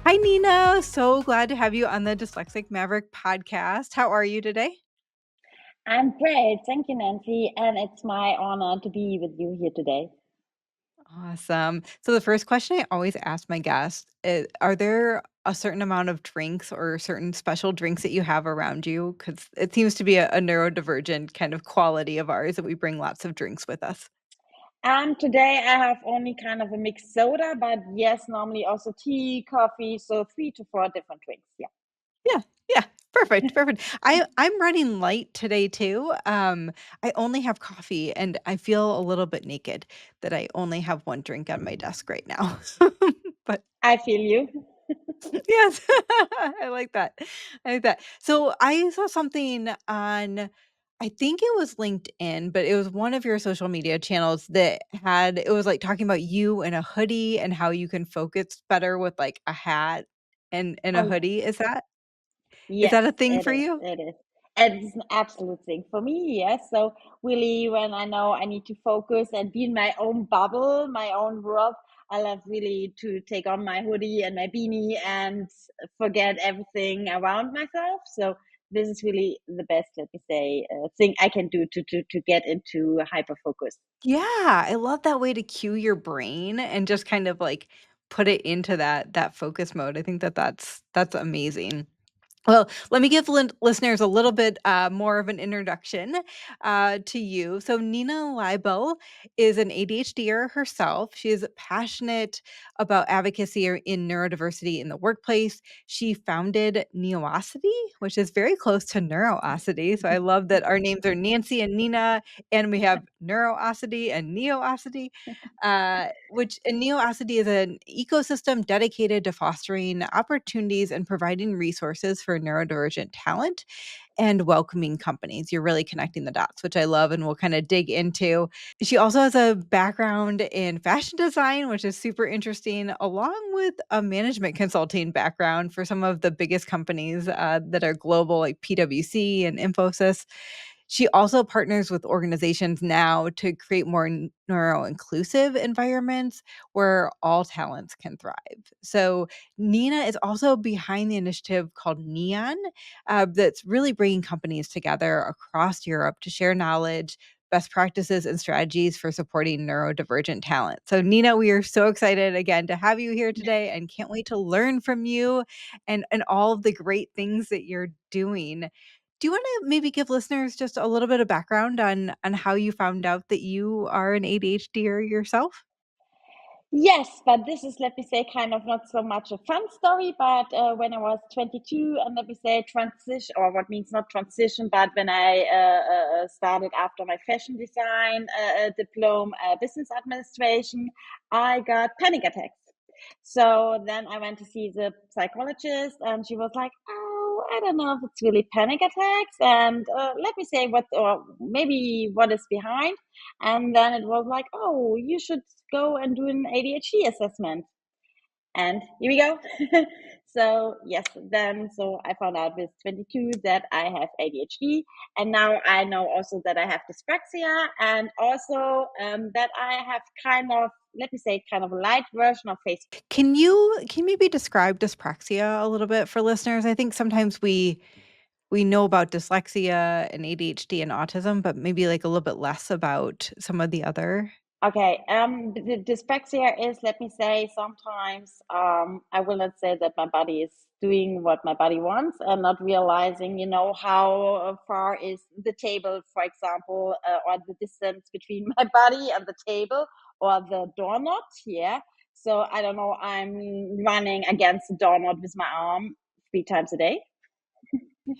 Hi, Nina. So glad to have you on the Dyslexic Maverick podcast. How are you today? I'm great. Thank you, Nancy. And it's my honor to be with you here today. Awesome. So, the first question I always ask my guests is, are there a certain amount of drinks or certain special drinks that you have around you? Because it seems to be a neurodivergent kind of quality of ours that we bring lots of drinks with us. Today I have only kind of a mixed soda, but yes, normally also tea, coffee, so 3 to 4 different drinks. Yeah. Yeah, yeah, perfect, perfect. I'm running light today too. I only have coffee, and I feel a little bit naked that I only have one drink on my desk right now. But I feel you. yes, I like that. I like that. So I saw something on, I think it was LinkedIn, but it was one of your social media channels that had, it was like talking about you in a hoodie and how you can focus better with like a hat and a Oh, yes. hoodie. Is Yes, that a thing it for is. you? It is. It's an absolute thing for me. Yes. So really, when I know I need to focus and be in my own bubble, my own world, I love really to take on my hoodie and my beanie and forget everything around myself. So this is really the best, let me say, thing I can do to get into hyper focus. Yeah, I love that way to cue your brain and just kind of like put it into that focus mode. I think that's amazing. Well, let me give listeners a little bit more of an introduction to you. So, Nina Leibel is an ADHDer herself. She is passionate about advocacy in neurodiversity in the workplace. She founded Neosity, which is very close to Neurosity. So, I love that our names are Nancy and Nina, and we have Neurosity and Neosity. Which and Neosity is an ecosystem dedicated to fostering opportunities and providing resources for neurodivergent talent and welcoming companies. You're really connecting the dots, which I love and we'll kind of dig into. She also has a background in fashion design, which is super interesting, along with a management consulting background for some of the biggest companies that are global, like PwC and Infosys. She also partners with organizations now to create more neuro-inclusive environments where all talents can thrive. So, Nina is also behind the initiative called Neon, that's really bringing companies together across Europe to share knowledge, best practices, and strategies for supporting neurodivergent talent. So, Nina, we are so excited again to have you here today and can't wait to learn from you and all of the great things that you're doing. Do you want to maybe give listeners just a little bit of background on how you found out that you are an ADHDer yourself? Yes, but this is, let me say, kind of not so much a fun story, but when I was 22, and let me say transition, or what means not transition, but when I started after my fashion design diploma, business administration, I got panic attacks. So then I went to see the psychologist, and she was like, "Oh, I don't know if it's really panic attacks, and let me say what, or maybe what is behind." And then it was like, "Oh, you should go and do an ADHD assessment." And here we go. So yes, then so I found out with 22 that I have ADHD, and now I know also that I have dyspraxia, and also that I have kind of, let me say, kind of a light version of face. Can you maybe describe dyspraxia a little bit for listeners? I think sometimes we know about dyslexia and ADHD and autism, but maybe like a little bit less about some of the other. Okay, the dyspraxia is, let me say, sometimes I will not say that my body is doing what my body wants and not realizing, how far is the table, for example, or the distance between my body and the table or the doorknob. Yeah. So I don't know, I'm running against the doorknob with my arm 3 times a day.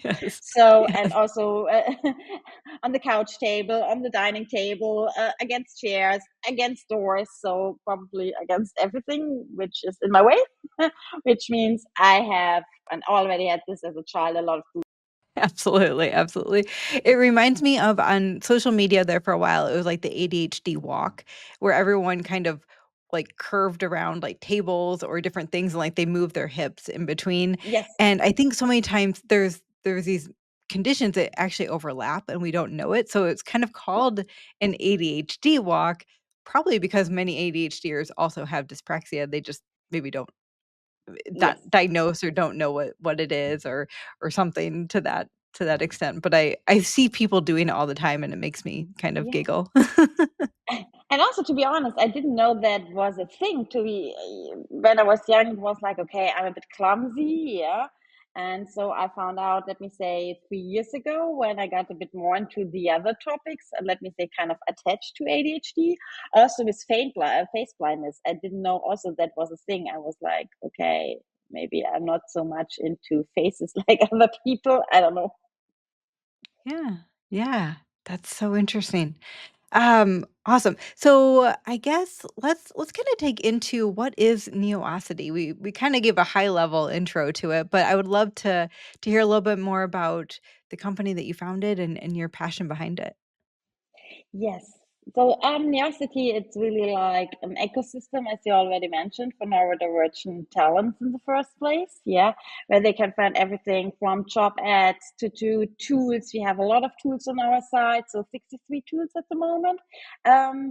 Yes. So, and Yes. also on the couch table, on the dining table, against chairs, against doors. So, probably against everything which is in my way, which means I have, and already had this as a child, a lot of food. Absolutely, absolutely. It reminds me of on social media there for a while, it was like the ADHD walk where everyone kind of like curved around like tables or different things and like they move their hips in between. Yes. And I think so many times there's these conditions that actually overlap and we don't know it. So it's kind of called an ADHD walk, probably because many ADHDers also have dyspraxia. They just maybe don't Yes. diagnose or don't know what it is, or something to that extent. But I see people doing it all the time, and it makes me kind of Yeah. giggle. And also, to be honest, I didn't know that was a thing. To be When I was young, it was like, okay, I'm a bit clumsy, yeah. And so I found out, let me say, 3 years ago, when I got a bit more into the other topics, and let me say, kind of attached to ADHD, also with face blindness. I didn't know also that was a thing. I was like, okay, maybe I'm not so much into faces like other people. I don't know. Yeah. Yeah. That's so interesting. Awesome. So I guess let's kind of take into what is Neosity. We kind of give a high level intro to it, but I would love to hear a little bit more about the company that you founded and your passion behind it. Yes. So Neosity, it's really like an ecosystem, as you already mentioned, for neurodivergent talents in the first place. Yeah, where they can find everything from job ads to tools. We have a lot of tools on our site, so 63 tools at the moment,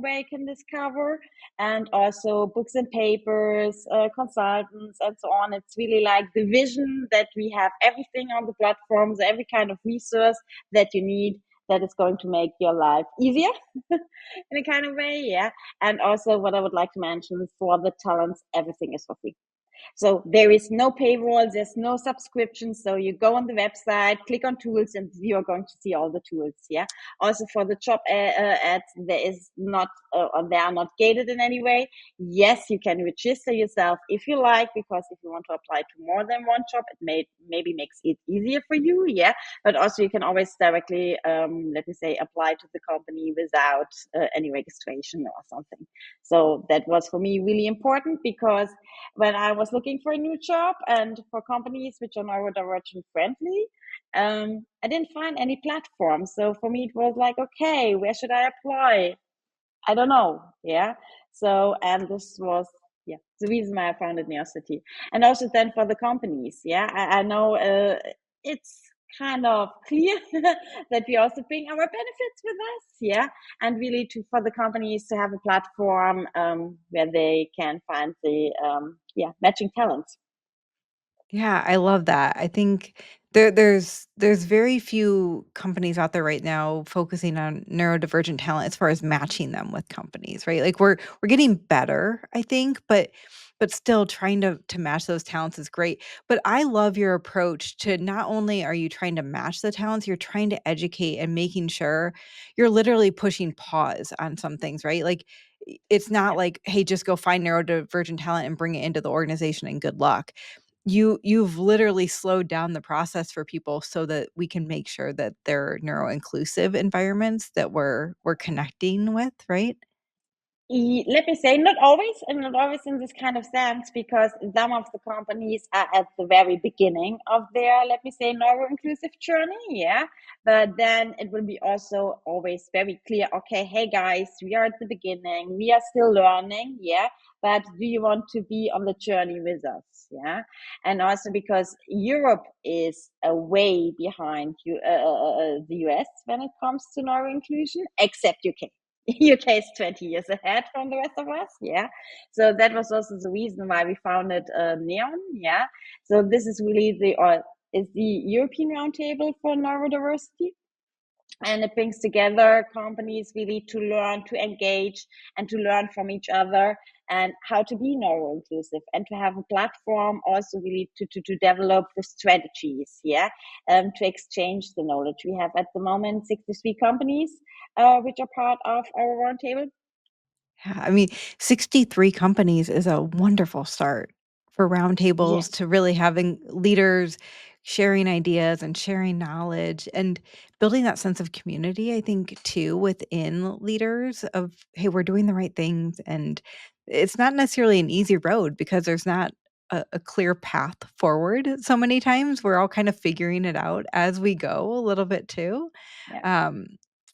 where you can discover, and also books and papers, consultants, and so on. It's really like the vision that we have everything on the platforms, every kind of resource that you need, that is going to make your life easier in a kind of way. Yeah. And also, what I would like to mention, for the talents, everything is for free. So there is no paywall, there's no subscription. So you go on the website, click on tools, and you're going to see all the tools. Yeah. Also for the job ads, there is not, or they are not gated in any way. Yes, you can register yourself if you like, because if you want to apply to more than one job, it maybe makes it easier for you. Yeah. But also you can always directly, let me say, apply to the company without any registration or something. So that was for me really important, because when I was looking for a new job and for companies which are neurodivergent friendly, I didn't find any platform. So for me, it was like, okay, where should I apply? I don't know. Yeah. So, and this was, yeah, the reason why I founded Neosity. And also then for the companies. Yeah. I know it's kind of clear that we also bring our benefits with us. Yeah. And really for the companies to have a platform where they can find the, matching talents. Yeah, I love that. I think there's very few companies out there right now focusing on neurodivergent talent as far as matching them with companies, right? Like we're getting better, I think, but still trying to match those talents is great. But I love your approach to, not only are you trying to match the talents, you're trying to educate and making sure you're literally pushing pause on some things, right? Like it's not Yeah. like, hey, just go find neurodivergent talent and bring it into the organization and good luck. You've literally slowed down the process for people so that we can make sure that they're neuro-inclusive environments that we're connecting with, right? Let me say, not always, and not always in this kind of sense, because some of the companies are at the very beginning of their, let me say, neuro-inclusive journey. Yeah. But then it will be also always very clear, okay, hey guys, we are at the beginning, we are still learning. Yeah. But do you want to be on the journey with us? Yeah. And also because Europe is a way behind the US when it comes to neuro-inclusion, except UK. UK is 20 years ahead from the rest of us. Yeah. So that was also the reason why we founded Neon. Yeah. So this is really is the European Roundtable for Neurodiversity. And it brings together companies really to learn, to engage, and to learn from each other, and how to be neuro-inclusive, and to have a platform also really to develop the strategies. Yeah. To exchange the knowledge. We have at the moment 63 companies which are part of our roundtable. Yeah, I mean, 63 companies is a wonderful start for roundtables, Yes. to really having leaders sharing ideas and sharing knowledge and building that sense of community, I think, too, within leaders of, hey, we're doing the right things. And it's not necessarily an easy road because there's not a clear path forward so many times. We're all kind of figuring it out as we go a little bit too. Yeah. Um,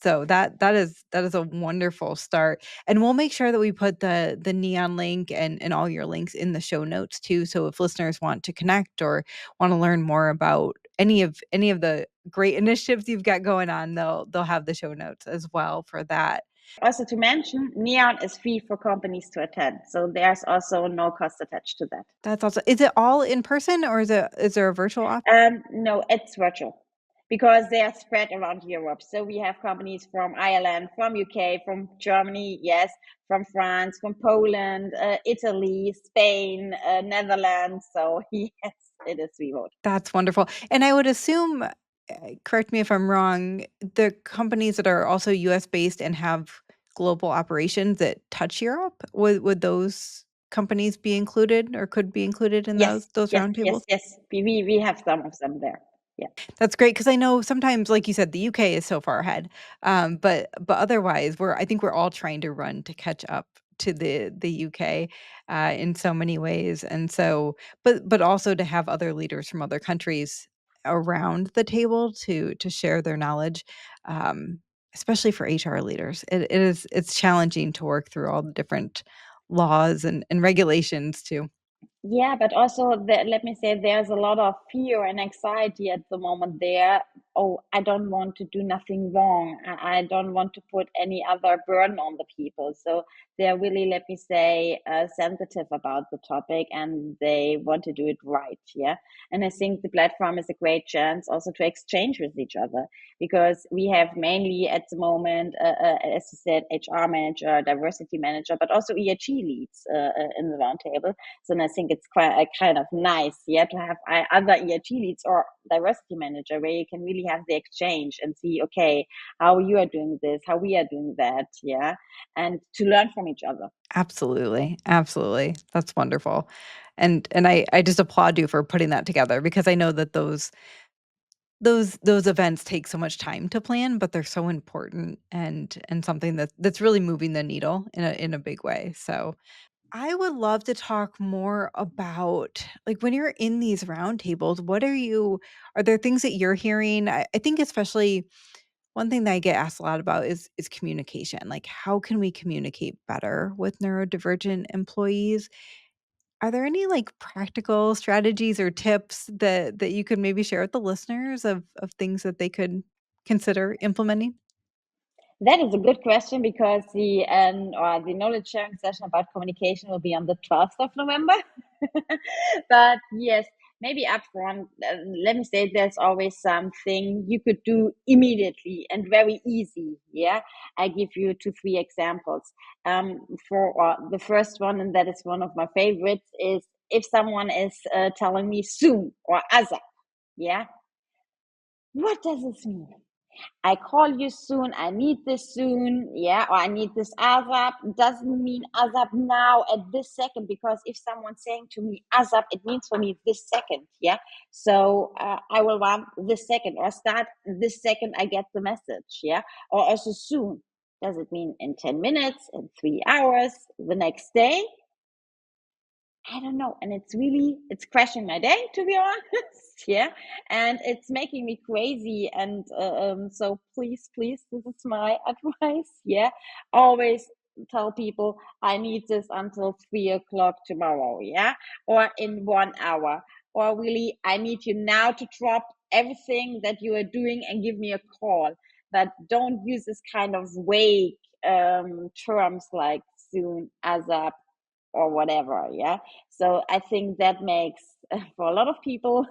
so that is a wonderful start. And we'll make sure that we put the Neon link and all your links in the show notes too. So if listeners want to connect or want to learn more about any of the great initiatives you've got going on, they'll have the show notes as well for that. Also to mention, Neon is free for companies to attend. So there's also no cost attached to that. That's also, is it all in person or is there a virtual option? No, it's virtual because they are spread around Europe. So we have companies from Ireland, from UK, from Germany, yes, from France, from Poland, Italy, Spain, Netherlands. So yes, it is remote. That's wonderful. And I would assume, correct me if I'm wrong, the companies that are also US based and have global operations that touch Europe, would those companies be included or could be included in Yes, those yes, yes, roundtables? yes. We have some of them there. Yeah. That's great because I know sometimes, like you said, the UK is so far ahead, but otherwise, I think we're all trying to run to catch up to the UK in so many ways, and so, but also to have other leaders from other countries around the table to share their knowledge, um, especially for HR leaders. It's challenging to work through all the different laws and regulations too. Yeah, but also let me say there's a lot of fear and anxiety at the moment there. Oh, I don't want to do nothing wrong. I don't want to put any other burden on the people. So they're really, let me say, sensitive about the topic and they want to do it right. Yeah. And I think the platform is a great chance also to exchange with each other because we have mainly at the moment, as you said, HR manager, diversity manager, but also EHG leads in the roundtable. So I think it's quite kind of nice, yeah, to have other ERG leads or diversity manager where you can really have the exchange and see, okay, how you are doing this, how we are doing that, yeah, and to learn from each other. Absolutely, absolutely. That's wonderful. And I just applaud you for putting that together because I know that those events take so much time to plan, but they're so important and something that's really moving the needle in a big way. So I would love to talk more about, like, when you're in these roundtables, are there things that you're hearing? I think especially one thing that I get asked a lot about is communication. Like, how can we communicate better with neurodivergent employees? Are there any, like, practical strategies or tips that you could maybe share with the listeners of things that they could consider implementing? That is a good question because the knowledge sharing session about communication will be on the 12th of November. But yes, maybe upfront, let me say there's always something you could do immediately and very easy. Yeah, I give you 2, 3 examples. For the first one, and that is one of my favorites, is if someone is telling me soon or ASAP. Yeah, what does this mean? I call you soon, I need this soon, yeah, or I need this ASAP. Doesn't mean ASAP now at this second, because if someone's saying to me ASAP, it means for me this second, yeah. So I will want this second or start this second I get the message, yeah, or also soon. Does it mean in 10 minutes, in 3 hours, the next day? I don't know. And it's crashing my day, to be honest. Yeah. And it's making me crazy. And so please, please, this is my advice. Yeah. Always tell people I need this until 3 o'clock tomorrow. Yeah. Or in 1 hour. Or really, I need you now to drop everything that you are doing and give me a call. But don't use this kind of vague terms like soon, ASAP, or whatever. Yeah. So I think that makes for a lot of people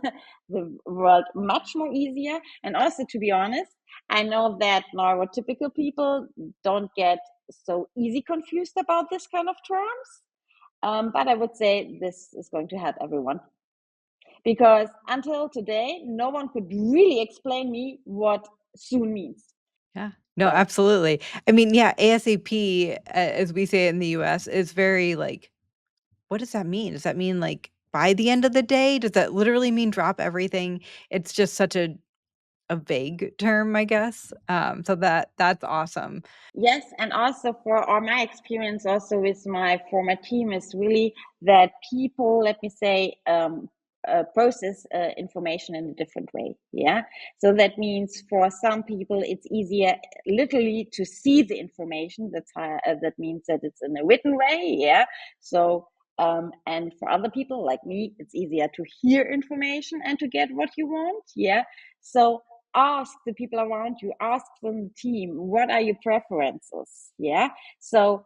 the world much more easier. And also, to be honest, I know that neurotypical people don't get so easy confused about this kind of terms. But I would say this is going to help everyone because until today, no one could really explain me what soon means. Yeah. No, So absolutely. I mean, yeah, ASAP, as we say it in the US, is very, like, what does that mean? Does that mean, like, by the end of the day? Does that literally mean drop everything? It's just such a vague term, I guess. So that's awesome. yes, and also for or my experience also with my former team is really that people, let me say, process information in a different way. Yeah, so that means for some people it's easier literally to see the information. That means that it's in a written way. Yeah, so and for other people like me, it's easier to hear information and to get what you want. Yeah, so ask the people around you, ask from the team, what are your preferences? Yeah. So,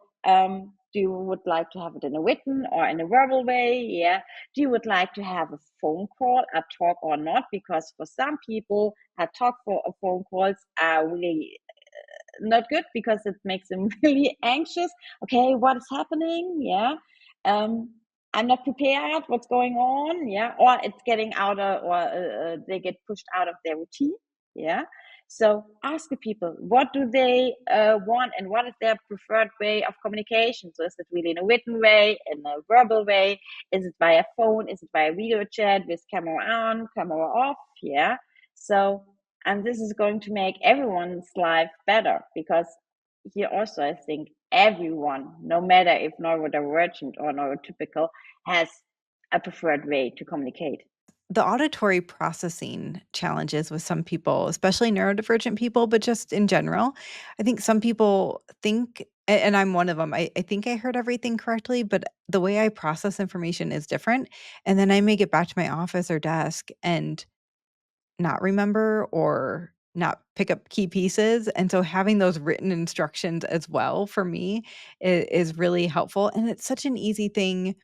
do you would like to have it in a written or in a verbal way? Yeah. Do you would like to have a phone call, a talk or not? Because for some people, a talk for phone calls are really not good because it makes them really anxious. Okay, what is happening? Yeah. Um, I'm not prepared. What's going on? Yeah. Or it's getting out of, or they get pushed out of their routine. Yeah. So ask the people, what do they want and what is their preferred way of communication? So is it really in a written way, in a verbal way? Is it via phone? Is it via video chat with camera on, camera off? Yeah. So, and this is going to make everyone's life better because here also I think everyone, no matter if neurodivergent or neurotypical, has a preferred way to communicate. The auditory processing challenges with some people, especially neurodivergent people, but just in general. I think some people think, and I'm one of them, I think I heard everything correctly, but the way I process information is different. And then I may get back to my office or desk and not remember or not pick up key pieces, and so having those written instructions as well for me is really helpful, and it's such an easy thing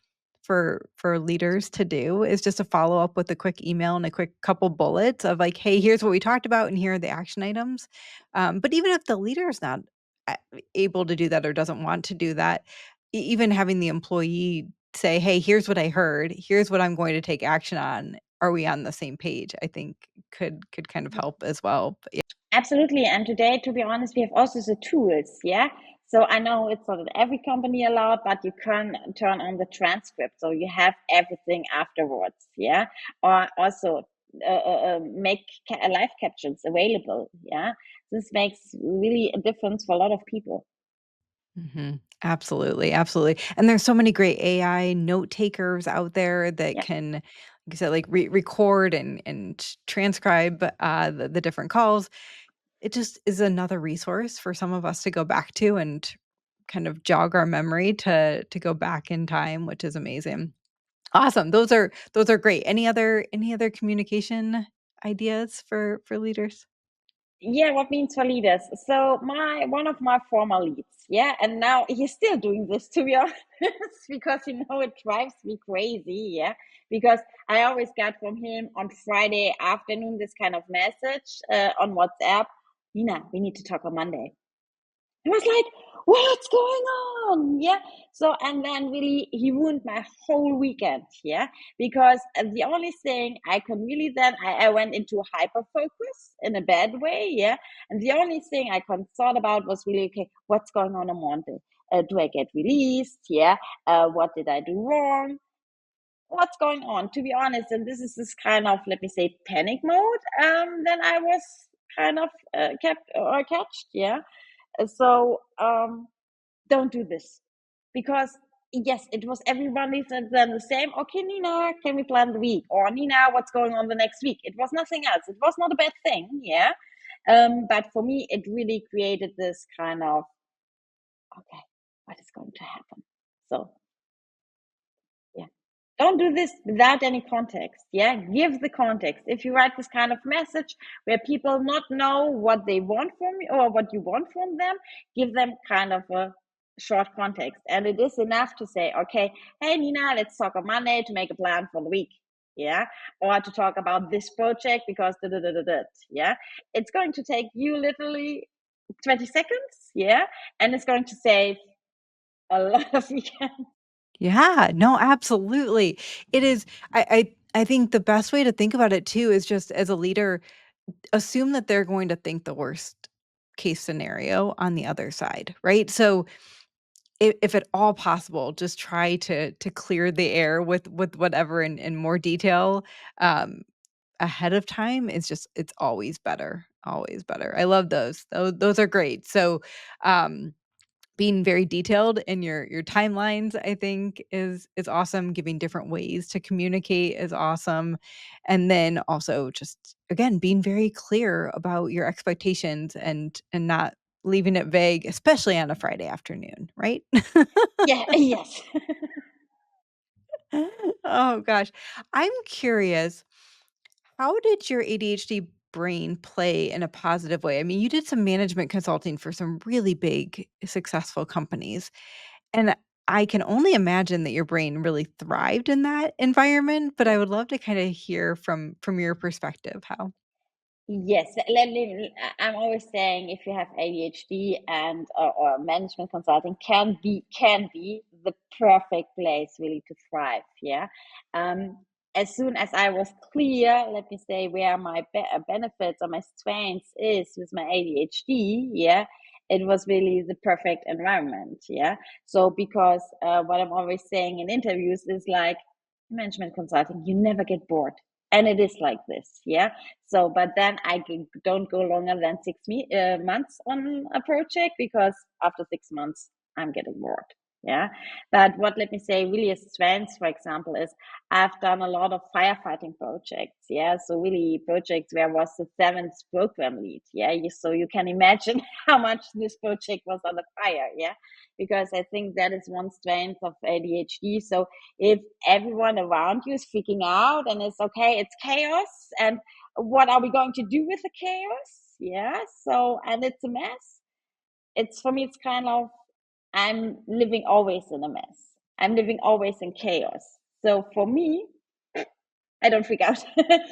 for leaders to do is just to follow up with a quick email and a quick couple bullets of like, "Hey, here's what we talked about, and here are the action items." But even if the leader is not a able to do that or doesn't want to do that, even having the employee say, "Hey, here's what I heard. Here's what I'm going to take action on. Are we on the same page?" I think could kind of help as well. But yeah. Absolutely. And today, to be honest, we have also the tools. Yeah. So I know it's not at every company allowed, but you can turn on the transcript. So you have everything afterwards. Yeah. Or also make live captions available. Yeah. This makes really a difference for a lot of people. Mhm. Absolutely, absolutely. And there's so many great AI note takers out there that Yeah. can, like you said, like record and transcribe the different calls. It just is another resource for some of us to go back to and kind of jog our memory to go back in time, which is amazing. Awesome. Those are great. Any other communication ideas for leaders? Yeah, what means for leaders? So my one of my former leads, yeah, and now he's still doing this to be honest, because it drives me crazy, yeah. Because I always got from him on Friday afternoon this kind of message on WhatsApp. Nina, we need to talk on Monday. I was like, what's going on? Yeah. So, and then really, he ruined my whole weekend. Yeah. Because the only thing I could really then, I went into hyper focus in a bad way. Yeah. And the only thing I could thought about was really, okay, what's going on Monday? Do I get released? Yeah. What did I do wrong? What's going on? To be honest, and this is this kind of, let me say, panic mode. Then I was kind of kept or catched. Yeah. So don't do this because yes, it was everybody said then the same. Okay, Nina, can we plan the week? Or Nina, what's going on the next week? It was nothing else. It was not a bad thing, yeah. But for me, it really created this kind of okay, what is going to happen? So yeah. Don't do this without any context. Yeah. Give the context. If you write this kind of message where people not know what they want from you or what you want from them, give them kind of a short context. And it is enough to say, okay, hey Nina, let's talk on Monday to make a plan for the week. Yeah. Or to talk about this project because da, da, da, da, da. Yeah. It's going to take you literally 20 seconds. Yeah. And it's going to save a lot of weekend. Yeah, no, absolutely. It is I think the best way to think about it too is just as a leader, assume that they're going to think the worst case scenario on the other side, right? So if at all possible, just try to clear the air with whatever in more detail um, ahead of time. It's always better, always better. I love those. Those are great. So um, being very detailed in your timelines, I think is awesome. Giving different ways to communicate is awesome. And then also just again being very clear about your expectations and not leaving it vague, especially on a Friday afternoon, right? Yeah. Yes. Oh gosh. I'm curious, how did your ADHD brain play in a positive way? I mean, you did some management consulting for some really big, successful companies, and I can only imagine that your brain really thrived in that environment, but I would love to kinda hear from your perspective how. Yes, I'm always saying if you have ADHD and or management consulting can be the perfect place really to thrive. Yeah, as soon as I was clear, let me say where my benefits or my strengths is with my ADHD. Yeah, it was really the perfect environment. Yeah, so because what I'm always saying in interviews is like management consulting, you never get bored, and it is like this. Yeah, so, but then don't go longer than months on a project because after 6 months, I'm getting bored. Yeah. But what, let me say, really a strength, for example, is I've done a lot of firefighting projects. Yeah. So, really projects where I was the seventh program lead. Yeah. So, you can imagine how much this project was on the fire. Yeah. Because I think that is one strength of ADHD. So, if everyone around you is freaking out and it's okay, it's chaos, and what are we going to do with the chaos? Yeah, so, and it's a mess. It's, for me, it's kind of, I'm living always in a mess. I'm living always in chaos. So for me, I don't freak out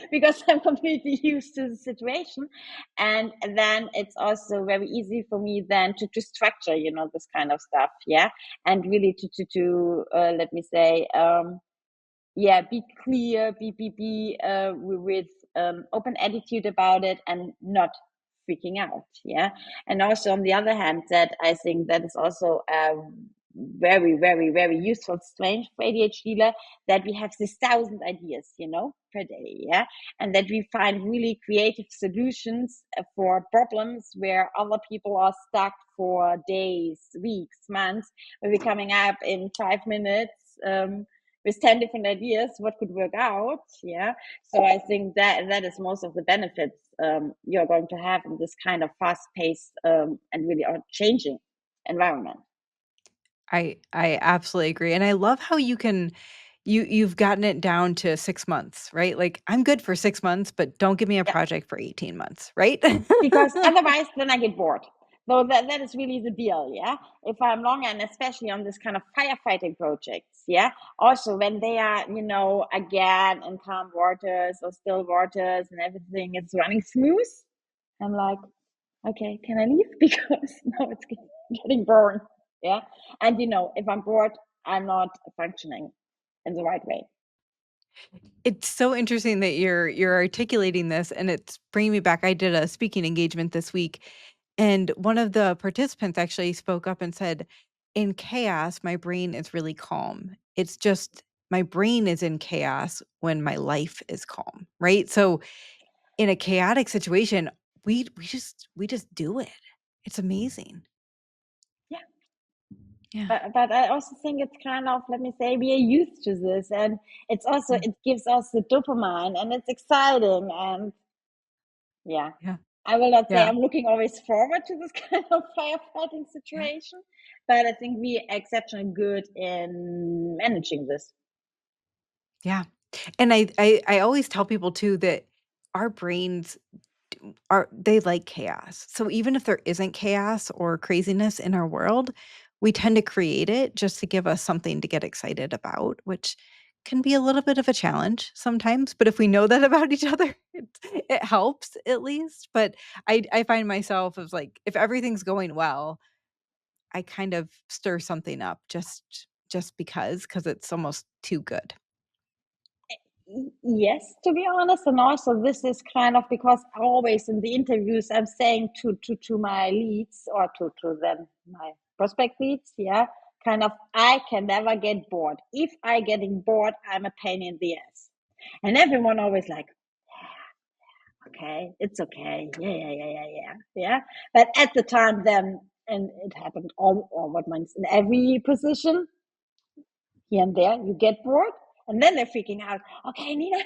because I'm completely used to the situation. And then it's also very easy for me then to structure, this kind of stuff. Yeah. And really to let me say, yeah, be clear, be with open attitude about it and not freaking out. Yeah. And also on the other hand, that I think that is also a very, very, very useful strength for ADHD, that we have this thousand ideas, per day. Yeah. And that we find really creative solutions for problems where other people are stuck for days, weeks, months. We're coming up in 5 minutes, with 10 different ideas what could work out. Yeah, so I think that is most of the benefits you're going to have in this kind of fast-paced and really changing environment. I absolutely agree, and I love how you've gotten it down to 6 months, right? Like, I'm good for 6 months, but don't give me a Yeah, project for 18 months, right? because otherwise then I get bored. So that is really the deal. Yeah, if I'm long, and especially on this kind of firefighting projects. Yeah, also when they are, again in calm waters or still waters and everything is running smooth, I'm like, okay, can I leave? Because now it's getting boring. Yeah. And if I'm bored, I'm not functioning in the right way. It's so interesting that you're articulating this, and it's bringing me back. I did a speaking engagement this week, and one of the participants actually spoke up and said, "In chaos, my brain is really calm. It's just my brain is in chaos when my life is calm." Right? So, in a chaotic situation, we just do it. It's amazing. Yeah. Yeah. But I also think it's kind of, let me say, we are used to this, and it's also, Mm. it gives us the dopamine, and it's exciting. And yeah, Yeah. I will not say Yeah. I'm looking always forward to this kind of firefighting Yeah. situation, but I think we are exceptionally good in managing this. Yeah. And I always tell people too that our brains are they like chaos. So even if there isn't chaos or craziness in our world, we tend to create it just to give us something to get excited about, which can be a little bit of a challenge sometimes. But if we know that about each other, it helps at least. But I find myself as like if everything's going well, I kind of stir something up just because it's almost too good. Yes, to be honest, and also this is kind of because always in the interviews I'm saying to my leads, or to them my prospect leads, yeah, kind of, I can never get bored. If I getting bored, I'm a pain in the ass, and everyone always like, okay, it's okay, yeah. But at the time, then, and it happened all, or what means in every position, here and there, you get bored, and then they're freaking out. Okay, Nina,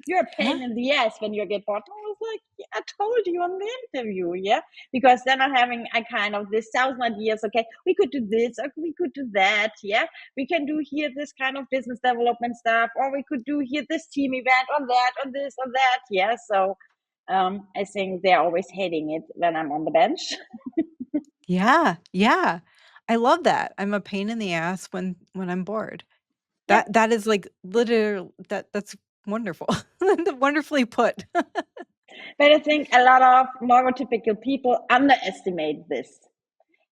you're a Yeah. pain in the ass when you get bored. I was like, yeah, I told you on the interview, yeah, because then I'm having a kind of this thousand ideas. Okay, we could do this, or we could do that, yeah. We can do here this kind of business development stuff, or we could do here this team event, on that, on this, on that, yeah. So I think they're always hating it when I'm on the bench. Yeah, yeah. I love that. I'm a pain in the ass when I'm bored. Yeah, That is, like, that's wonderful. Wonderfully put. but I think a lot of neurotypical people underestimate this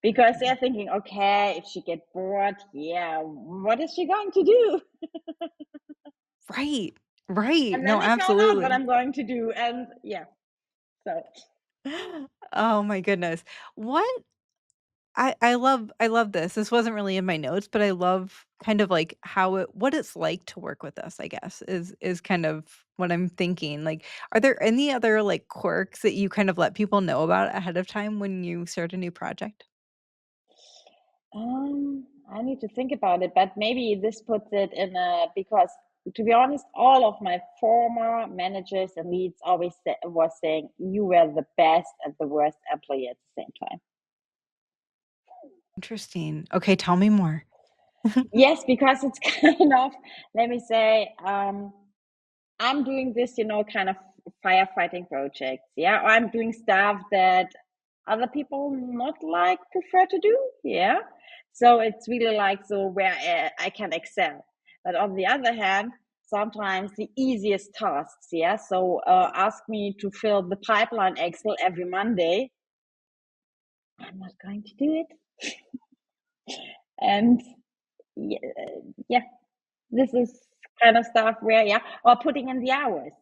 because they're thinking, okay, if she get bored, yeah, what is she going to do? Right, right. And then No, they found out what absolutely. I'm going to do, and yeah, so Oh my goodness. What I love this. This wasn't really in my notes, but I love kind of like how what it's like to work with us, I guess, is kind of what I'm thinking. Like, are there any other like quirks that you kind of let people know about ahead of time when you start a new project? I need to think about it, but maybe this puts it in a because to be honest, all of my former managers and leads always was saying you were the best and the worst employee at the same time. Interesting. Okay, tell me more. Yes, because it's kind of, let me say, I'm doing this, kind of firefighting projects. Yeah, or I'm doing stuff that other people not like prefer to do. Yeah, so it's really like so where I can excel. But on the other hand, sometimes the easiest tasks. Yeah, so ask me to fill the pipeline Excel every Monday. I'm not going to do it. And yeah, yeah, this is kind of stuff where or putting in the hours.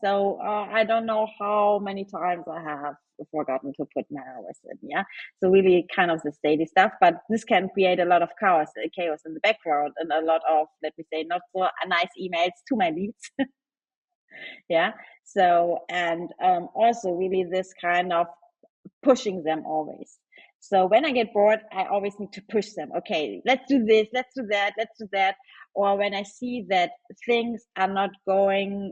So I don't know how many times I have forgotten to put my hours in. So really kind of the steady stuff, but this can create a lot of chaos in the background, and a lot of, let me say, not so nice emails to my leads. Yeah, so and also really this kind of pushing them always. So when I get bored, I always need to push them. Okay, let's do this, let's do that, let's do that. Or when I see that things are not going,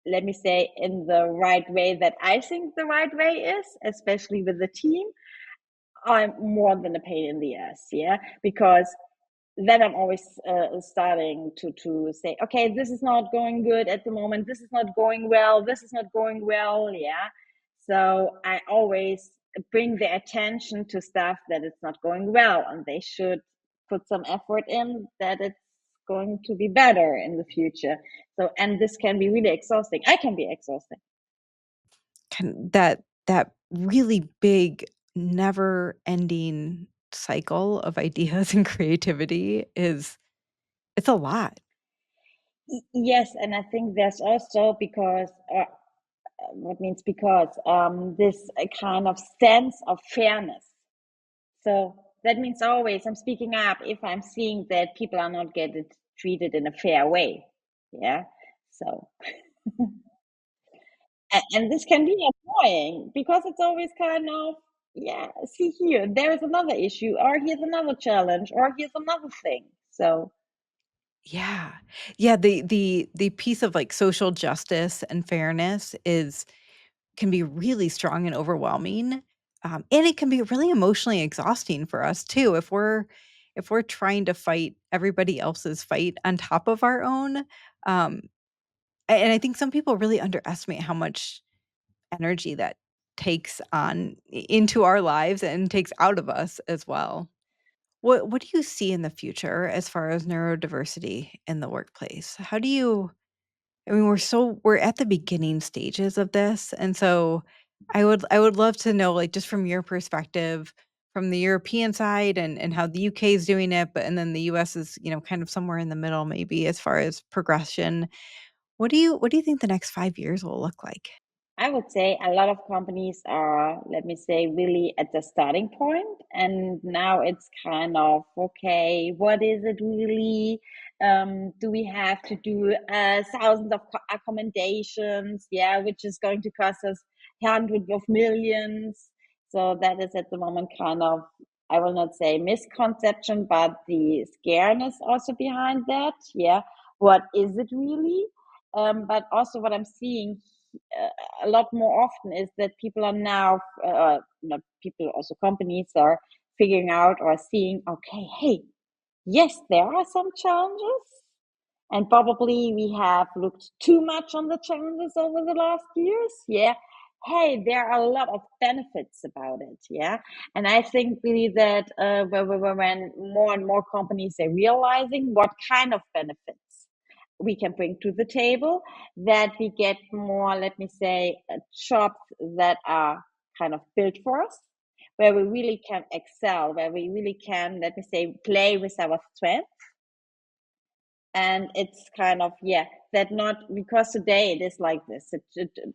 let me say, in the right way that I think the right way is, especially with the team, I'm more than a pain in the ass. Yeah, because then I'm always starting to say, okay, this is not going good at the moment. This is not going well. This is not going well. Yeah. So I always bring their attention to stuff that it's not going well, and they should put some effort in that it's going to be better in the future. So, and this can be really exhausting. I can be exhausting. That really big, never-ending cycle of ideas and creativity is it's a lot. Yes, and I think there's also because what means because this kind of sense of fairness. So that means always I'm speaking up if I'm seeing that people are not getting treated in a fair way. Yeah. So and this can be annoying because it's always kind of, yeah, see here, there is another issue, or here's another challenge, or here's another thing. So Yeah. Yeah, the piece of, like, social justice and fairness is can be really strong and overwhelming, and it can be really emotionally exhausting for us too if we're trying to fight everybody else's fight on top of our own, and I think some people really underestimate how much energy that takes on into our lives and takes out of us as well. What do you see in the future as far as neurodiversity in the workplace? How do you I mean, we're at the beginning stages of this, and so I would love to know, like, just from your perspective, from the European side and how the UK is doing it, but and then the US is, kind of somewhere in the middle maybe as far as progression. What do you think the next 5 years will look like? I would say a lot of companies are, let me say, really at the starting point, and now it's kind of okay. What is it really? Do we have to do thousands of accommodations? Yeah, which is going to cost us hundreds of millions. So that is at the moment kind of, I will not say misconception, but the scareness also behind that. Yeah, what is it really? But also what I'm seeing a lot more often is that people are now, not people, also companies are figuring out or seeing, okay, hey, yes, there are some challenges. And probably we have looked too much on the challenges over the last years. Yeah. hey, there are a lot of benefits about it. Yeah. And I think really that when more and more companies are realizing what kind of benefits we can bring to the table, that we get more, let me say, jobs that are kind of built for us, where we really can excel, where we really can, let me say, play with our strengths. And it's kind of, yeah, that not because today it is like this.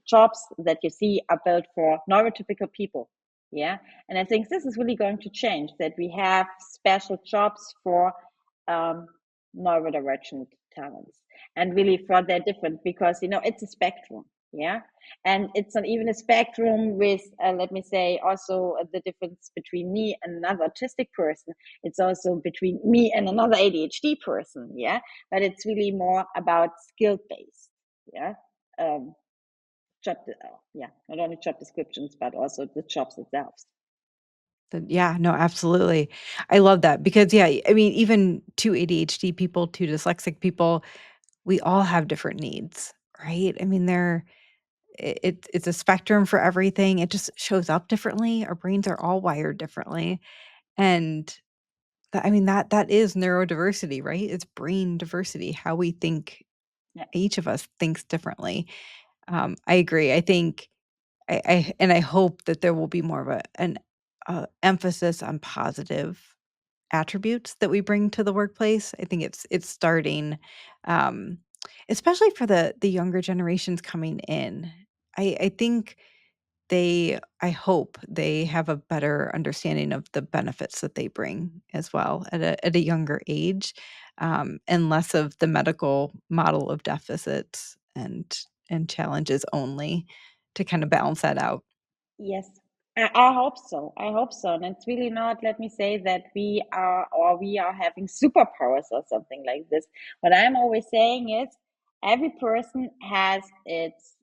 Jobs that you see are built for neurotypical people. Yeah. And I think this is really going to change, that we have special jobs for neurodivergent talents, and really for their different, because it's a spectrum. Yeah. And it's not even a spectrum with let me say, also the difference between me and another autistic person. It's also between me and another ADHD person. Yeah. But it's really more about skill based. Yeah. Job, yeah, not only job descriptions, but also the jobs themselves. Yeah, no, absolutely. I love that because, yeah, I mean, even two ADHD people, two dyslexic people, we all have different needs, right? I mean, it's a spectrum for everything. It just shows up differently. Our brains are all wired differently. And I mean, that is neurodiversity, right? It's brain diversity, how we think, Yeah. each of us thinks differently. I agree. I think I hope that there will be more of an emphasis on positive attributes that we bring to the workplace. I think it's starting, um, especially for the younger generations coming in. I think I hope they have a better understanding of the benefits that they bring as well at a younger age, and less of the medical model of deficits and challenges only to kind of balance that out. Yes, I hope so. I hope so. And it's really not, let me say, that we are having superpowers or something like this. What I'm always saying is every person has its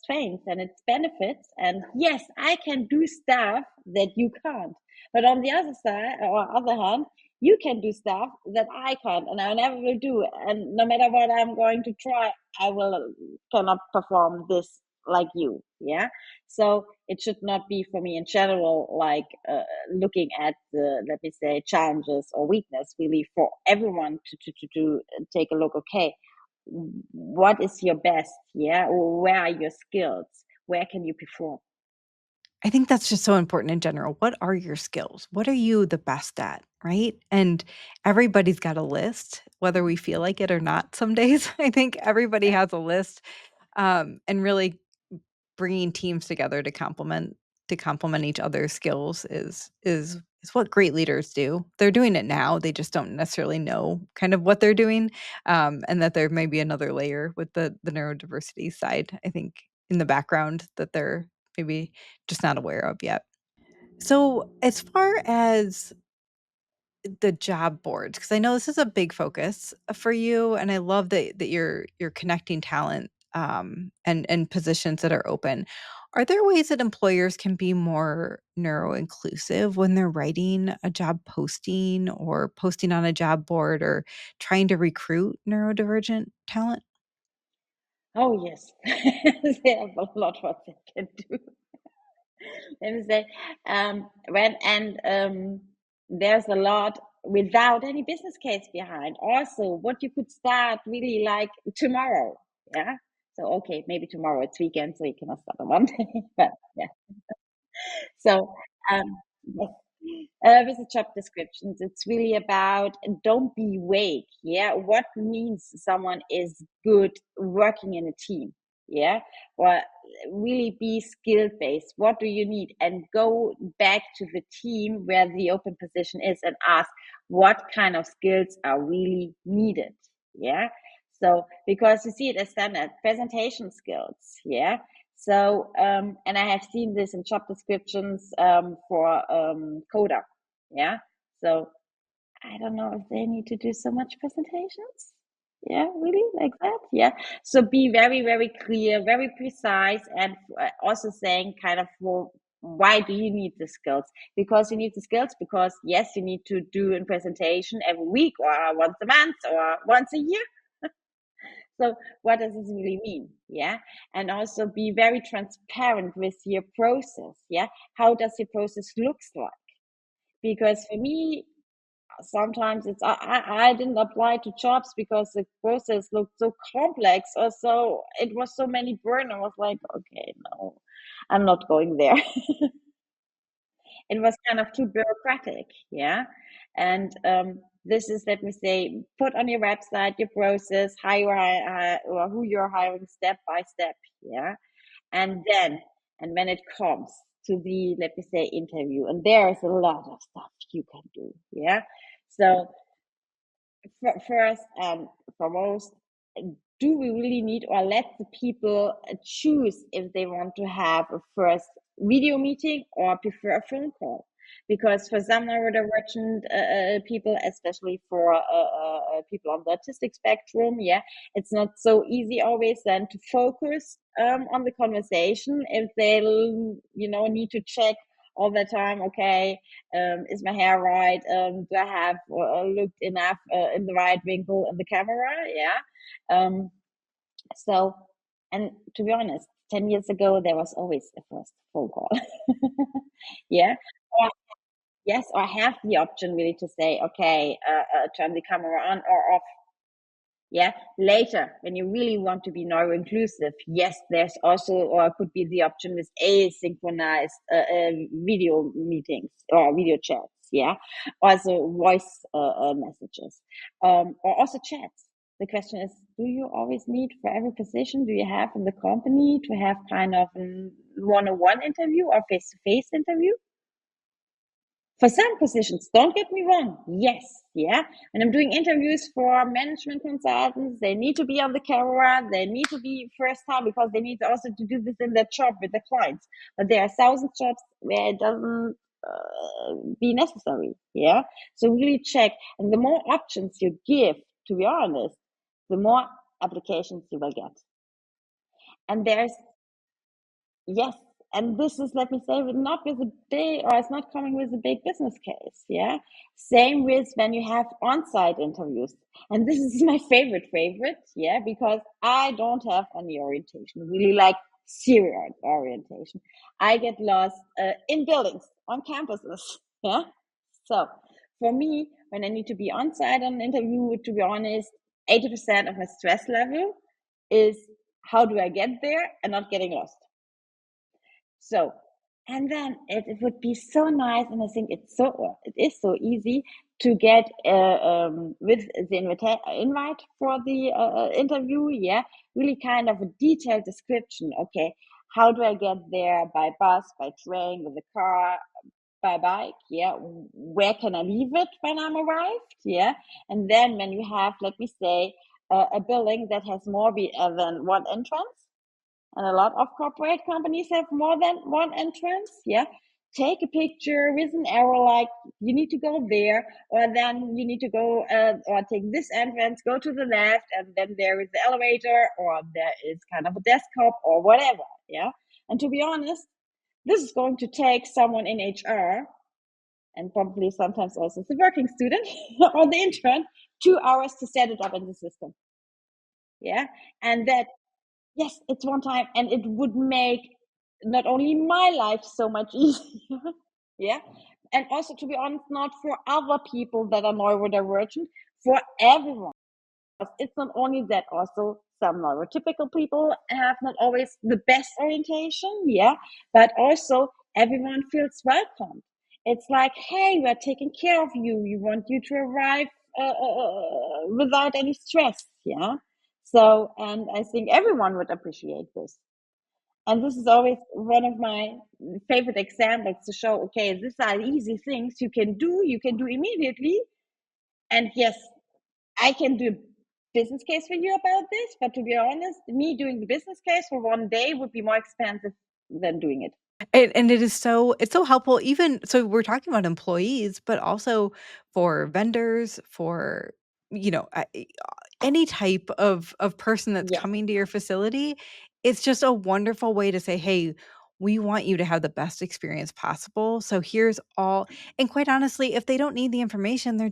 strengths and its benefits. And yes, I can do stuff that you can't. But on the other side, or other hand, you can do stuff that I can't, and I never will do. And no matter what I'm going to try, I will cannot perform this like you. Yeah. So it should not be for me in general, like looking at the, let me say, challenges or weakness, really for everyone to take a look. Okay, what is your best? Yeah, or where are your skills? Where can you perform? I think that's just so important in general. What are your skills? What are you the best at, right? And everybody's got a list, whether we feel like it or not some days. I think everybody Yeah. has a list, and really bringing teams together to complement each other's skills is what great leaders do. They're doing it now. They just don't necessarily know kind of what they're doing, and that there may be another layer with the neurodiversity side, I think, in the background that they're maybe just not aware of yet. So, as far as the job boards, because I know this is a big focus for you, and I love that you're connecting talent, and positions that are open. Are there ways that employers can be more neuro-inclusive when they're writing a job posting or posting on a job board or trying to recruit neurodivergent talent? Oh yes, they have a lot what they can do. Let me say, when and there's a lot without any business case behind. Also, what you could start really like tomorrow. Yeah. So okay, maybe tomorrow it's weekend, so you cannot start on Monday. But yeah. So yes. With the job descriptions, it's really about don't be vague. Yeah, what means someone is good working in a team? Yeah, or really be skill based. What do you need? And go back to the team where the open position is and ask what kind of skills are really needed. Yeah, so because you see it as standard presentation skills. Yeah, so, and I have seen this in job descriptions for coder. Yeah. So I don't know if they need to do so much presentations. Yeah, really like that. Yeah. So be very, very clear, very precise, and also saying kind of, well, why do you need the skills? Because you need the skills because yes, you need to do a presentation every week or once a month or once a year. So what does this really mean? Yeah. And also be very transparent with your process. Yeah. How does your process looks like? Because for me, sometimes I didn't apply to jobs because the process looked so complex, or so it was so many burden. I was like, okay, no, I'm not going there. It was kind of too bureaucratic, yeah. And this is, let me say, put on your website your process, how you or who you're hiring step by step, yeah. And then, and when it comes to the, let me say, interview, and there is a lot of stuff you can do, yeah. So first and foremost, do we really need, or let the people choose if they want to have a first video meeting or prefer a phone call? Because for some neurodivergent people, especially for people on the autistic spectrum, yeah, it's not so easy always then to focus on the conversation if they, need to check all the time. Okay, is my hair right? Do I have looked enough in the right winkel in the camera? Yeah. Um, so, and to be honest, 10 years ago, there was always a first phone call. Yeah. Or, yes, or have the option really to say, okay, turn the camera on or off. Yeah, later when you really want to be neuro-inclusive, yes, there's also, or could be the option with asynchronized video meetings or video chats. Yeah, also voice messages, or also chats. The question is, do you always need for every position, do you have in the company to have kind of a one-on-one interview or face-to-face interview? For some positions, don't get me wrong, yes, yeah. When I'm doing interviews for management consultants, they need to be on the camera, they need to be first time because they need also to do this in their job with the clients. But there are thousand jobs where it doesn't be necessary, yeah. So really check, and the more options you give, to be honest, the more applications you will get. And there's, yes, and this is, let me say, not with a big, or it's not coming with a big business case. Yeah. Same with when you have on-site interviews. And this is my favorite, yeah, because I don't have any orientation, really like serial orientation. I get lost in buildings, on campuses. Yeah. So for me, when I need to be on-site on an interview, to be honest, 80% of my stress level is how do I get there and not getting lost. So, and then it would be so nice, and I think it is so easy to get with the invite for the interview. Yeah, really kind of a detailed description. Okay, how do I get there? By bus, by train, with a car, by bike? Yeah, where can I leave it when I'm arrived? Yeah, and then when you have, let me say, a building that has more than one entrance, and a lot of corporate companies have more than one entrance. Yeah, take a picture with an arrow, like you need to go there, or then you need to go or take this entrance, go to the left, and then there is the elevator, or there is kind of a desktop or whatever. Yeah, and to be honest, this is going to take someone in HR, and probably sometimes also the working student or the intern, 2 hours to set it up in the system. Yeah, and that, yes, it's one time, and it would make not only my life so much easier, yeah, and also, to be honest, not for other people that are neurodivergent, for everyone. It's not only that, also some neurotypical people have not always the best orientation, yeah, but also everyone feels welcome. It's like, hey, we're taking care of you. We want you to arrive without any stress, yeah. So, and I think everyone would appreciate this. And this is always one of my favorite examples to show, okay, these are easy things you can do immediately. And yes, I can do a business case for you about this, but to be honest, me doing the business case for one day would be more expensive than doing it. And it is it's so helpful even so we're talking about employees, but also for vendors, for, any type of person that's Yes. coming to your facility. It's just a wonderful way to say, "Hey, we want you to have the best experience possible. So here's all, and quite honestly, if they don't need the information, they're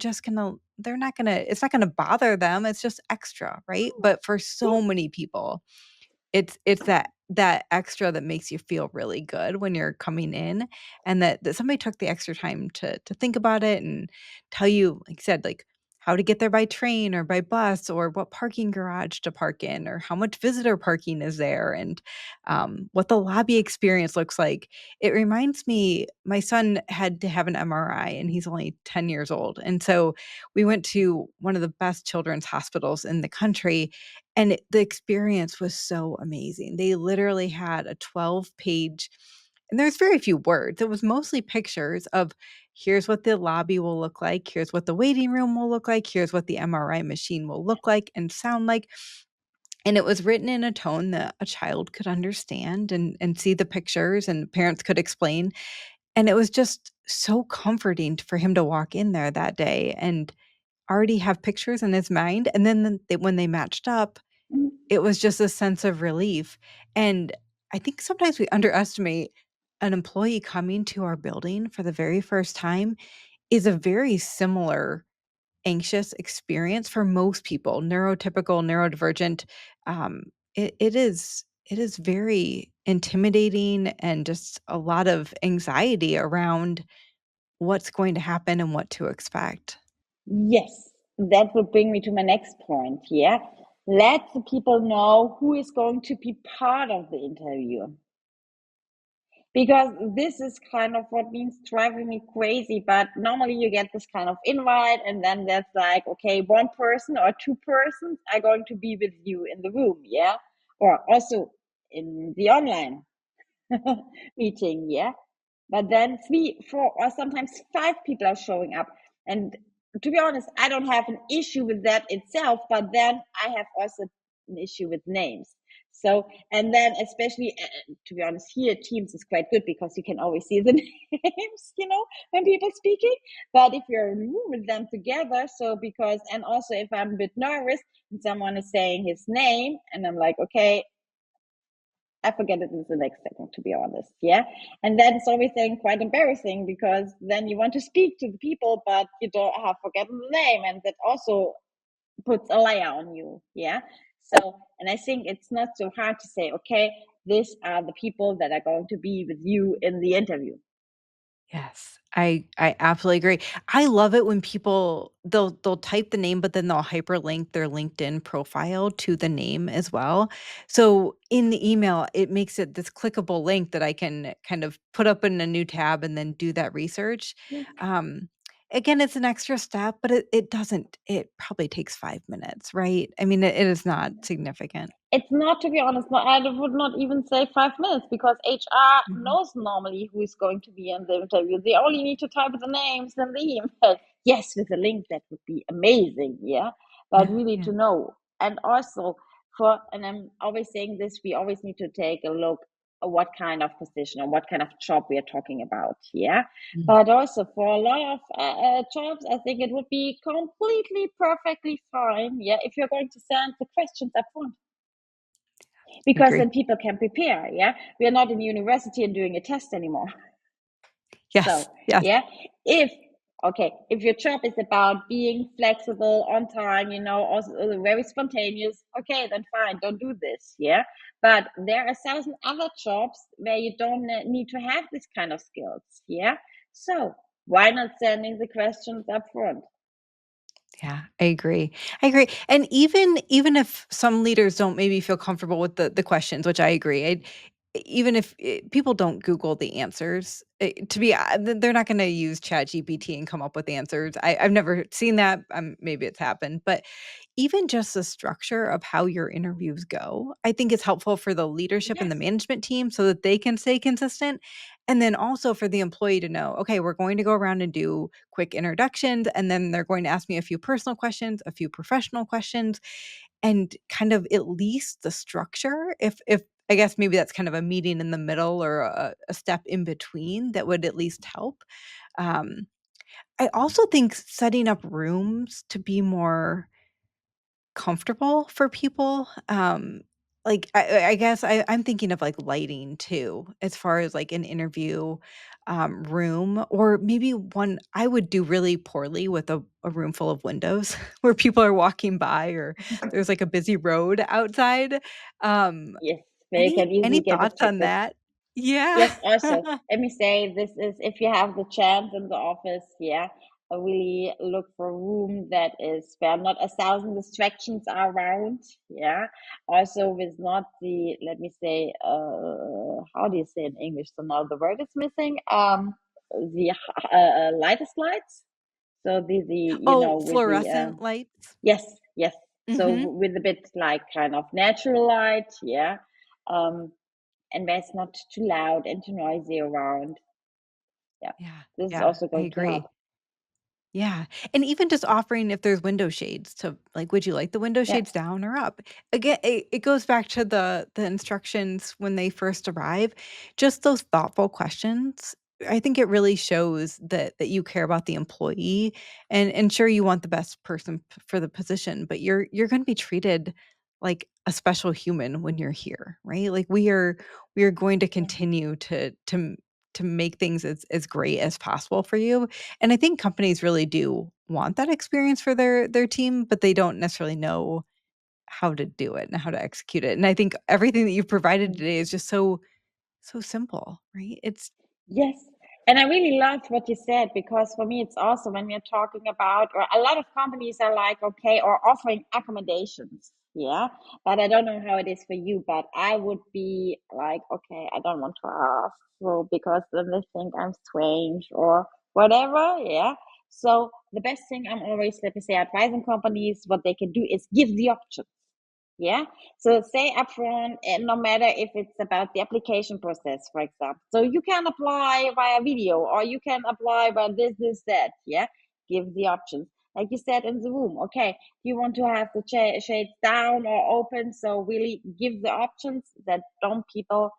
not gonna, it's not gonna bother them. It's just extra, right? But for so many people, it's that extra that makes you feel really good when you're coming in, and that somebody took the extra time to think about it and tell you, like I said, like, how to get there by train or by bus, or what parking garage to park in, or how much visitor parking is there, and, what the lobby experience looks like. It reminds me, my son had to have an MRI, and he's only 10 years old, and so we went to one of the best children's hospitals in the country, and the experience was so amazing. They literally had a 12-page, and there's very few words. It was mostly pictures of, here's what the lobby will look like, here's what the waiting room will look like, here's what the MRI machine will look like and sound like, and it was written in a tone that a child could understand and see the pictures and parents could explain, and it was just so comforting for him to walk in there that day and already have pictures in his mind, and then when they matched up, Mm. it was just a sense of relief, and I think sometimes we underestimate an employee coming to our building for the very first time is a very similar anxious experience for most people, neurotypical, neurodivergent. It is very intimidating and just a lot of anxiety around what's going to happen and what to expect. Yes, that would bring me to my next point. Yeah. Let the people know who is going to be part of the interview. Because this is kind of what means driving me crazy. But normally you get this kind of invite, and then that's like, okay, one person or two persons are going to be with you in the room. Yeah. Or also in the online meeting. Yeah. But then three, four, or sometimes five people are showing up. And to be honest, I don't have an issue with that itself, but then I have also an issue with names. So, and then especially, to be honest, here Teams is quite good because you can always see the names, when people speaking. But if you're in a room with them together, so because, and also if I'm a bit nervous and someone is saying his name, and I'm like, okay, I forget it in the next second, to be honest. Yeah. And then it's always then quite embarrassing because then you want to speak to the people, but you don't have forgotten the name. And that also puts a layer on you. Yeah. So, and I think it's not so hard to say, okay, these are the people that are going to be with you in the interview. Yes, I absolutely agree. I love it when people they'll type the name, but then they'll hyperlink their LinkedIn profile to the name as well. So in the email, it makes it this clickable link that I can kind of put up in a new tab and then do that research. Um, Again, it's an extra step, but it doesn't. It probably takes 5 minutes, right? I mean, it is not significant. It's not, to be honest, no, I would not even say 5 minutes because HR Mhm. knows normally who is going to be in the interview. They only need to type the names and the email. Yes, with a link, that would be amazing. Yeah. But Yeah, we need yeah. to know. And also, and I'm always saying this, we always need to take a look at what kind of position or what kind of job we are talking about. Yeah. Mm. But also for a lot of jobs, I think it would be completely perfectly fine. Yeah. If you're going to send the questions up front, I because agree. then people can prepare. Yeah, we are not in university and doing a test anymore. Yes, So yes. yeah, if if your job is about being flexible, on time, also very spontaneous, okay, then fine, don't do this. Yeah, but there are 1,000 other jobs where you don't need to have this kind of skills. Yeah, so why not sending the questions up front? Yeah, I agree. I agree. And even if some leaders don't maybe feel comfortable with the questions, which I agree, even if people don't Google the answers, they're not going to use Chat GPT and come up with answers. I've never seen that. Maybe it's happened, but even just the structure of how your interviews go, I think is helpful for the leadership and the Yes, management team so that they can stay consistent. And then also for the employee to know, okay, we're going to go around and do quick introductions, and then they're going to ask me a few personal questions, a few professional questions, and kind of at least the structure. If I guess maybe that's kind of a meeting in the middle or a step in between that would at least help. Um, I also think setting up rooms to be more comfortable for people. like, I guess I'm thinking of, like, lighting too, as far as, like, an interview, room, or maybe one I would do really poorly with a room full of windows where people are walking by, or there's, like, a busy road outside. Um, Yes, where you can any easily get thoughts on distracted. that? Yeah. Yes, also, let me say this is if you have the chance in the office, yeah, I really look for a room that is where not 1,000 distractions are around, yeah. Also with not the, let me say, how do you say in English? So now the word is missing. The lightest lights. So the Oh, with the fluorescent lights? yes, yes. So Mhm. with a bit like kind of natural light, yeah. Um, and where it's not too loud and too noisy around. Yeah, Yeah, this is yeah, also I going to help. agree. Yeah, and even just offering if there's window shades to like, "Would you like the window Yeah. shades down or up?" Again, it goes back to the instructions when they first arrive. Just those thoughtful questions, I think it really shows that you care about the employee, and sure, you want the best person p for the position, but you're gonna be treated like a special human when you're here, right? Like, we are going to Yeah. continue to make things as great as possible for you, and I think companies really do want that experience for their team, but they don't necessarily know how to do it and how to execute it. And I think everything that you've provided Mm. today is just so simple, right? It's Yes. And I really loved what you said because for me, it's also when we're talking about, or a lot of companies are like, okay, or offering accommodations. Yeah. But I don't know how it is for you, but I would be like, okay, I don't want to ask. So because then they think I'm strange or whatever. Yeah. So the best thing I'm always, let me say, advising companies, what they can do is give the option. Yeah. So say upfront, and no matter if it's about the application process, for example. So you can apply via video or you can apply by this, that. Yeah. Give the options. Like you said in the room. Okay. Do you want to have the shades down or open? So really give the options that don't people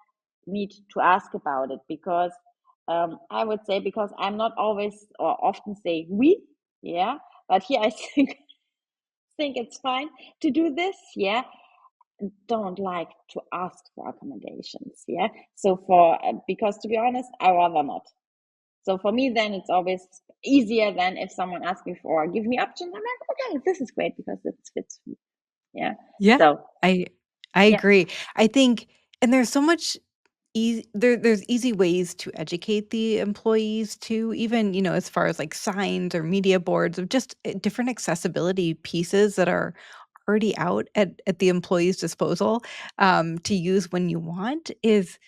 need to ask about it because I would say because I'm not always or often say we, yeah, but here I think it's fine to do this, yeah, don't like to ask for accommodations. Yeah. So for, because to be honest, I rather not. So for me, then it's always easier than if someone asks me for, give me options. I'm like, okay, this is great because it fits me. Yeah. yeah, So, I I yeah. agree. I think and there's so much there's easy ways to educate the employees too, even, as far as, like, signs or media boards of just, different accessibility pieces that are already out at the employee's disposal, to use when you want is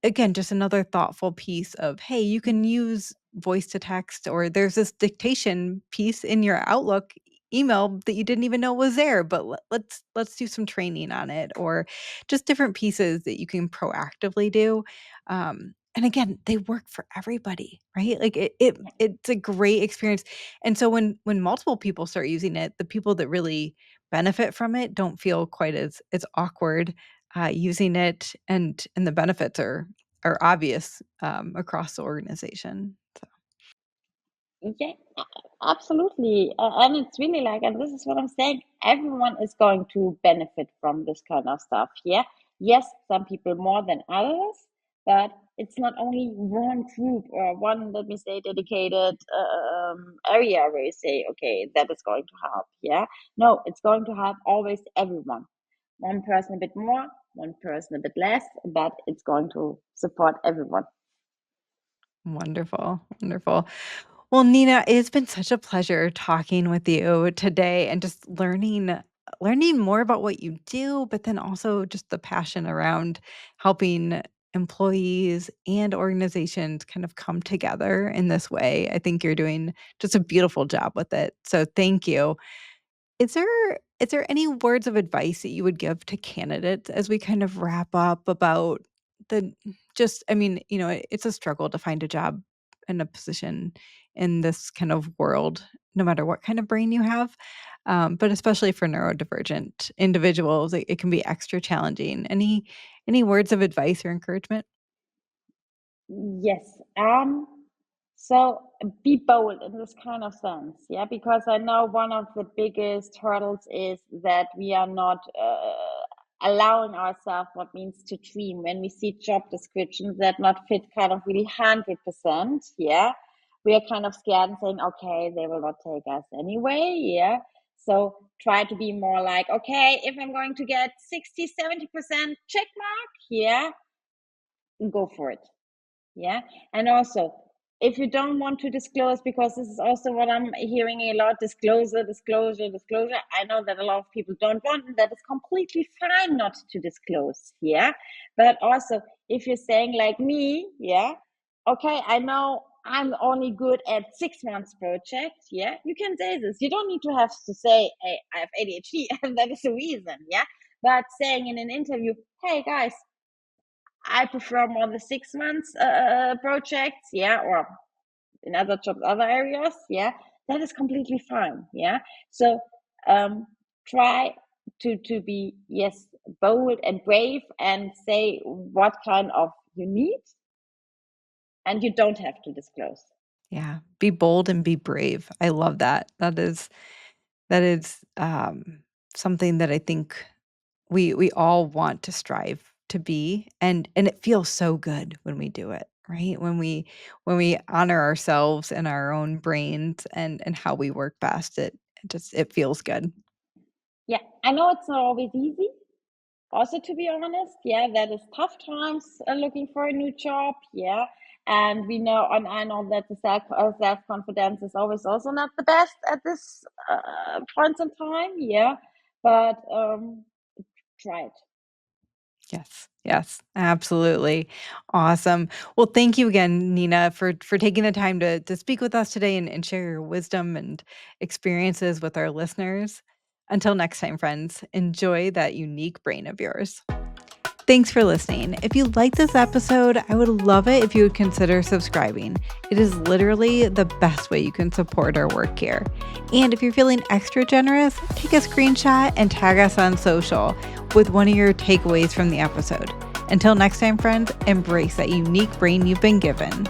again, just another thoughtful piece of, hey, you can use voice to text, or there's this dictation piece in your Outlook email that you didn't even know was there, but let's do some training on it, or just different pieces that you can proactively do. And again, they work for everybody, right? Like it's a great experience. And so when multiple people start using it, the people that really benefit from it don't feel quite as awkward using it, and the benefits are obvious, across the organization. So Yeah, absolutely. And it's really like, and this is what I'm saying, everyone is going to benefit from this kind of stuff. Yeah. Yes, some people more than others, but it's not only one group or one, let me say, dedicated area where you say, okay, that is going to help. Yeah. No, it's going to help always everyone. One person a bit more, one person a bit less, but it's going to support everyone. wonderful, wonderful. Well, Nina, it's been such a pleasure talking with you today and just learning more about what you do, but then also just the passion around helping employees and organizations kind of come together in this way. I think you're doing just a beautiful job with it. So thank you. Is there any words of advice that you would give to candidates as we kind of wrap up about the just I mean, it's a struggle to find a job in a position in this kind of world, no matter what kind of brain you have, but especially for neurodivergent individuals, it can be extra challenging. Any words of advice or encouragement? Yes. So be bold in this kind of sense, yeah, because I know one of the biggest hurdles is that we are not allowing ourselves what means to dream. When we see job descriptions that not fit kind of really 100%, yeah, we are kind of scared and saying, okay, they will not take us anyway, yeah. So try to be more like, okay, if I'm going to get 60, 70% check mark, yeah, go for it. Yeah. And also, if you don't want to disclose, because this is also what I'm hearing a lot, disclosure. I know that a lot of people don't want, and that is completely fine not to disclose. Yeah. But also, if you're saying like me, yeah, okay, I know I'm only good at 6 months projects. Yeah. You can say this. You don't need to have to say, hey, I have ADHD and that is the reason. Yeah. But saying in an interview, hey guys, I prefer more the 6 months projects, yeah, or in other jobs, other areas, yeah, that is completely fine, yeah. So try to be, yes, bold and brave and say what kind of you need, and you don't have to disclose. Yeah, be bold and be brave. I love that. That is something that I think we all want to strive to be, and it feels so good when we do it, right? When we honor ourselves and our own brains and how we work best, it feels good. Yeah, I know it's not always easy. Also, to be honest, yeah, that is tough times looking for a new job. Yeah. And we know, and I know that the self confidence is always also not the best at this point in time. Yeah. But try it. Yes. Yes, absolutely. Awesome. Well, thank you again, Nina, for taking the time to speak with us today and share your wisdom and experiences with our listeners. Until next time, friends, enjoy that unique brain of yours. Thanks for listening. If you like this episode, I would love it if you would consider subscribing. It is literally the best way you can support our work here. And if you're feeling extra generous, take a screenshot and tag us on social with one of your takeaways from the episode. Until next time, friends, embrace that unique brain you've been given.